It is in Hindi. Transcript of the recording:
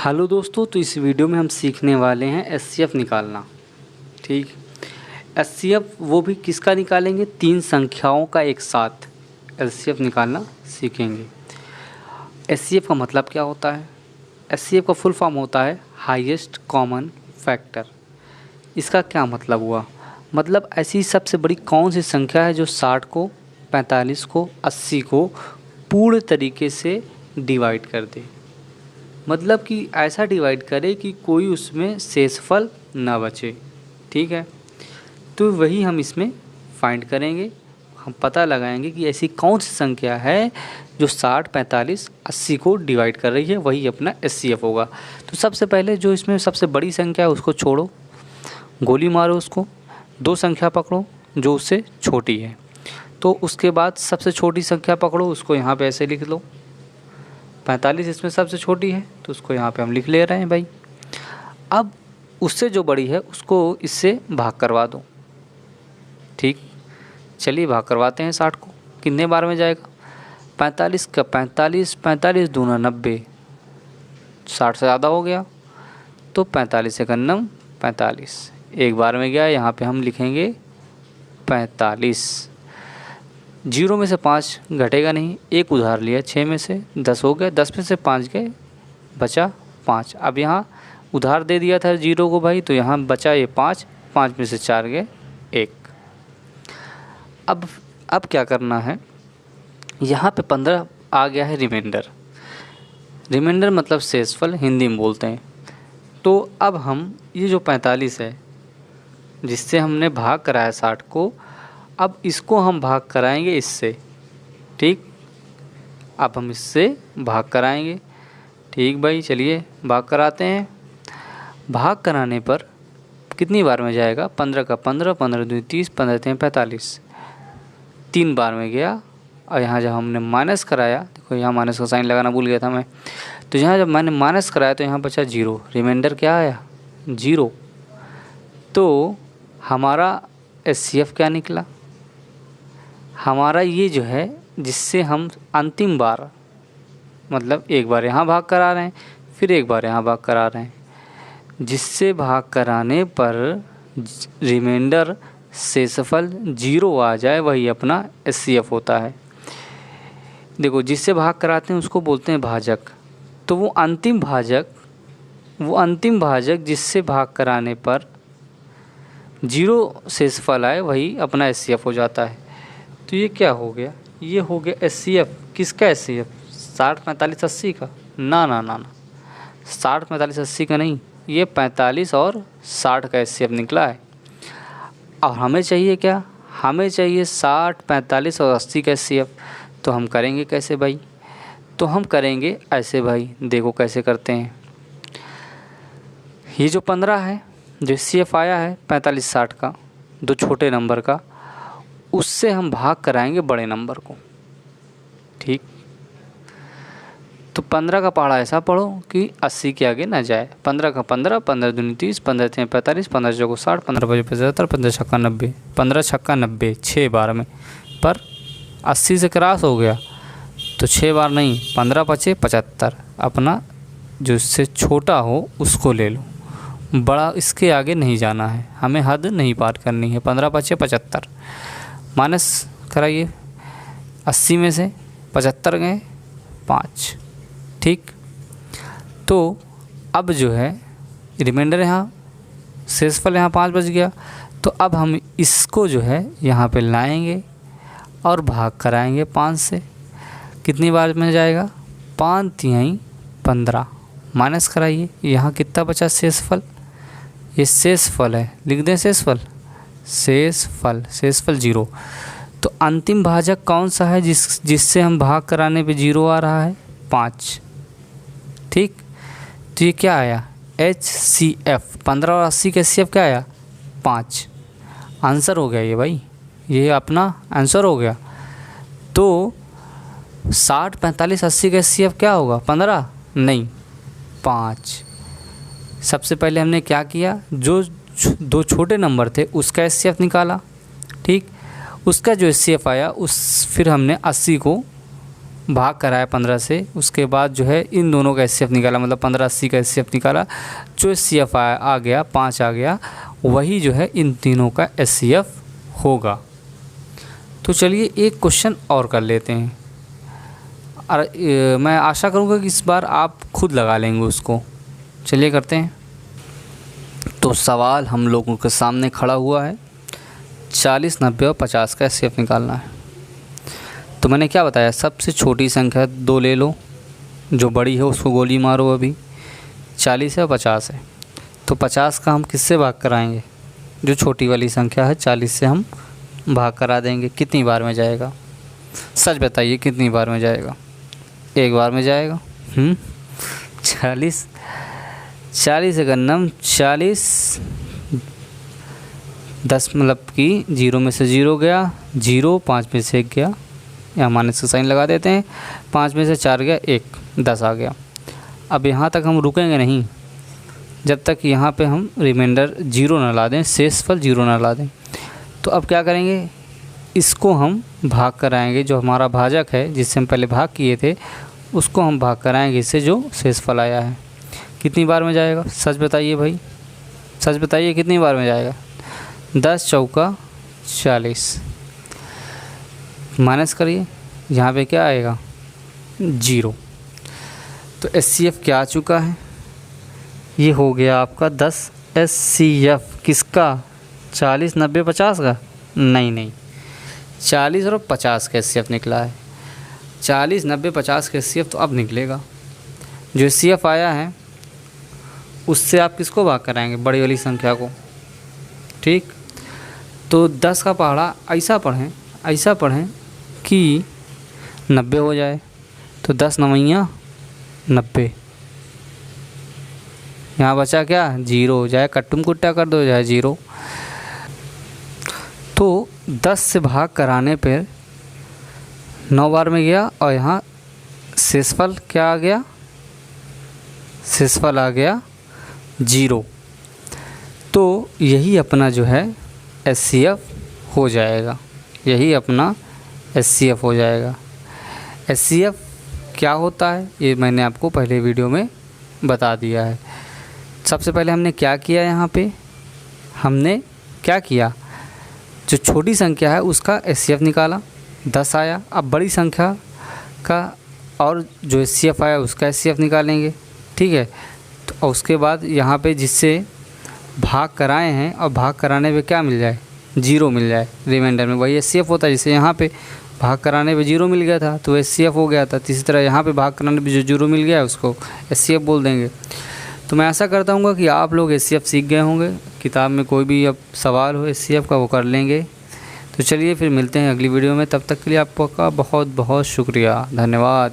हेलो दोस्तों, तो इस वीडियो में हम सीखने वाले हैं एचसीएफ निकालना। ठीक, एचसीएफ वो भी किसका निकालेंगे? तीन संख्याओं का एक साथ एचसीएफ निकालना सीखेंगे। एचसीएफ का मतलब क्या होता है? एचसीएफ का फुल फॉर्म होता है हाईएस्ट कॉमन फैक्टर। इसका क्या मतलब हुआ? मतलब ऐसी सबसे बड़ी कौन सी संख्या है जो 60 को, 45 को, 80 को पूर्ण तरीके से डिवाइड कर दे। मतलब कि ऐसा डिवाइड करे कि कोई उसमें शेषफल ना बचे। ठीक है, तो वही हम इसमें फाइंड करेंगे। हम पता लगाएंगे कि ऐसी कौन सी संख्या है जो 60, 45, 80 को डिवाइड कर रही है, वही अपना एचसीएफ होगा। तो सबसे पहले जो इसमें सबसे बड़ी संख्या है उसको छोड़ो, गोली मारो उसको, दो संख्या पकड़ो जो उससे छोटी है। तो उसके बाद सबसे छोटी संख्या पकड़ो, उसको यहाँ पे ऐसे लिख लो। 45 इसमें सबसे छोटी है तो उसको यहाँ पे हम लिख ले रहे हैं भाई। अब उससे जो बड़ी है उसको इससे भाग करवा दो। ठीक, चलिए भाग करवाते हैं 60 को। कितने बार में जाएगा? 45 का 45, 45 दूना 90, 60 से ज़्यादा हो गया तो 45 एकन्नम 45, एक बार में गया। यहाँ पे हम लिखेंगे 45। 0 में से 5 घटेगा नहीं, एक उधार लिया, 6 में से 10 हो गए, 10 में से 5 गए, बचा 5। अब यहाँ उधार दे दिया था 0 को भाई, तो यहाँ बचा ये 5, 5 में से 4 गए 1। अब क्या करना है? यहाँ पे 15 आ गया है रिमाइंडर। रिमाइंडर मतलब शेषफल हिंदी में बोलते हैं। तो अब हम ये जो 45 है जिससे हमने भाग कराया 60 को, अब इसको हम भाग कराएंगे इससे। ठीक, अब हम इससे भाग कराएंगे। ठीक भाई, चलिए भाग कराते हैं। भाग कराने पर कितनी बार में जाएगा? 15 का 15, 15 दूनी 30, 15 तीन 45, 3 बार में गया। और यहाँ जब हमने माइनस कराया, देखो यहाँ माइनस का साइन लगाना भूल गया था मैं, तो यहाँ जब मैंने माइनस कराया तो यहाँ बचा 0, रिमाइंडर क्या आया? 0। तो हमारा एचसीएफ क्या निकला? हमारा ये जो है जिससे हम अंतिम बार, मतलब एक बार यहाँ भाग करा रहे हैं फिर एक बार यहाँ भाग करा रहे हैं, जिससे भाग कराने पर रिमाइंडर शेषफल 0 आ जाए, वही अपना एचसीएफ होता है। देखो, जिससे भाग कराते हैं उसको बोलते हैं भाजक। तो वो अंतिम भाजक जिससे भाग कराने पर 0 शेषफल आए, वही अपना एचसीएफ हो जाता है। तो ये क्या हो गया? ये हो गया एचसीएफ। किसका एचसीएफ? 60, 45, 80 का? ना ना ना ना, 60, 45, 80 का नहीं, ये 45 और 60 का एचसीएफ निकला है। और हमें चाहिए क्या? हमें चाहिए 60, 45 और 80 का एचसीएफ। तो हम करेंगे कैसे भाई? तो हम करेंगे ऐसे भाई, देखो कैसे करते हैं। ये जो 15 है जो एचसीएफ आया है 45, 60 का, दो छोटे नंबर का, उससे हम भाग कराएंगे बड़े नंबर को। ठीक, तो 15 का पहाड़ा ऐसा पढ़ो कि 80 के आगे ना जाए। 15 का 15, 15 दूनी 30, 15 तीन 45, 15 चौको 60, 15 पचे 75, 15 छक्का 90, 15 छक्का 90, 6 बार में। पर 80 से क्रॉस हो गया तो 6 बार नहीं, 15 पचे 75। अपना जो इससे छोटा हो उसको ले लो, बड़ा इसके आगे नहीं जाना है, हमें हद नहीं पार करनी है। 15 पचे 75, माइनस कराइए, 80 में से 75 गए 5। ठीक, तो अब जो है रिमाइंडर यहाँ, शेषफल यहाँ 5 बच गया। तो अब हम इसको जो है यहाँ पे लाएंगे और भाग कराएंगे 5 से। कितनी बार में जाएगा? 5 तिहाई 15, माइनस कराइए, यहाँ कितना बचा शेषफल? ये शेषफल है, लिख दें शेषफल। शेषफल 0। तो अंतिम भाजक कौन सा है जिससे हम भाग कराने पे 0 आ रहा है? 5। ठीक, तो ये क्या आया? एचसीएफ। 15 और 80 का एचसीएफ क्या आया? 5। आंसर हो गया ये भाई, ये अपना आंसर हो गया। तो 60, 45, 80 का एचसीएफ क्या होगा? 15 नहीं, 5। सबसे पहले हमने क्या किया? जो दो छोटे नंबर थे उसका एचसीएफ निकाला। ठीक, उसका जो एचसीएफ आया फिर हमने 80 को भाग कराया 15 से, उसके बाद जो है इन दोनों का एचसीएफ निकाला, मतलब 1580 का एचसीएफ निकाला, जो एचसीएफ आ गया 5 आ गया, वही जो है इन तीनों का एचसीएफ होगा। तो चलिए एक क्वेश्चन और कर लेते हैं, और मैं आशा करूँगा कि इस बार आप खुद लगा लेंगे उसको। चलिए करते हैं। तो सवाल हम लोगों के सामने खड़ा हुआ है, 40, 90 और 50 का एचसीएफ निकालना है। तो मैंने क्या बताया, सबसे छोटी संख्या 2 ले लो, जो बड़ी है उसको गोली मारो। अभी 40 है और 50 है, तो 50 का हम किससे भाग कराएंगे, जो छोटी वाली संख्या है 40 से हम भाग करा देंगे। कितनी बार में जाएगा, सच बताइए कितनी बार में जाएगा? एक बार में जाएगा। 40 अगर नम 40 10 मतलब कि 0 में से 0 गया, 0 5 में से 1 गया, यहाँ माइनस का साइन लगा देते हैं, 5 में से 4 गया 1, 10 आ गया। अब यहाँ तक हम रुकेंगे नहीं जब तक यहाँ पे हम रिमाइंडर 0 ना ला दें, शेषफल 0 ना ला दें। तो अब क्या करेंगे, इसको हम भाग कराएंगे, जो हमारा भाजक है जिससे हम पहले भाग किए थे उसको हम भाग कराएंगे इससे जो शेषफल आया है। कितनी बार में जाएगा, सच बताइए भाई, सच बताइए कितनी बार में जाएगा? 10 चौका 40, माइनस करिए, यहाँ पे क्या आएगा 0। तो एचसीएफ क्या आ चुका है, ये हो गया आपका 10 एचसीएफ। किसका? 40, 90, 50 का? नहीं, 40 और 50 का एचसीएफ निकला है। 40, 90, 50 का एचसीएफ तो अब निकलेगा। जो एचसीएफ आया है उससे आप किसको भाग कराएंगे, बड़ी वाली संख्या को। ठीक, तो 10 का पहाड़ा ऐसा पढ़ें कि 90 हो जाए, तो 10 9 90, यहाँ बचा क्या 0 हो जाए, कट्टुम कुट्टा कर दो जाए 0। तो 10 से भाग कराने पर 9 बार में गया, और यहाँ शेषफल क्या आ गया, शेषफल आ गया 0। तो यही अपना जो है एचसीएफ हो जाएगा, यही अपना एचसीएफ हो जाएगा। एचसीएफ क्या होता है ये मैंने आपको पहले वीडियो में बता दिया है। सबसे पहले हमने क्या किया, यहाँ पे हमने क्या किया, जो छोटी संख्या है उसका एचसीएफ निकाला, 10 आया। अब बड़ी संख्या का और जो एचसीएफ आया उसका एचसीएफ निकालेंगे, ठीक है। तो उसके बाद यहाँ पे जिससे भाग कराए हैं, और भाग कराने पे क्या मिल जाए, 0 मिल जाए रिमाइंडर में, वही एचसीएफ होता है। जैसे यहाँ पे भाग कराने पे 0 मिल गया था तो एचसीएफ हो गया था, इसी तरह यहाँ पे भाग कराने पे जो 0 मिल गया है उसको एचसीएफ बोल देंगे। तो मैं ऐसा करता हूँ कि आप लोग एचसीएफ सीख गए होंगे, किताब में कोई भी अब सवाल हो एचसीएफ का वो कर लेंगे। तो चलिए फिर मिलते हैं अगली वीडियो में, तब तक के लिए आपका बहुत बहुत शुक्रिया, धन्यवाद।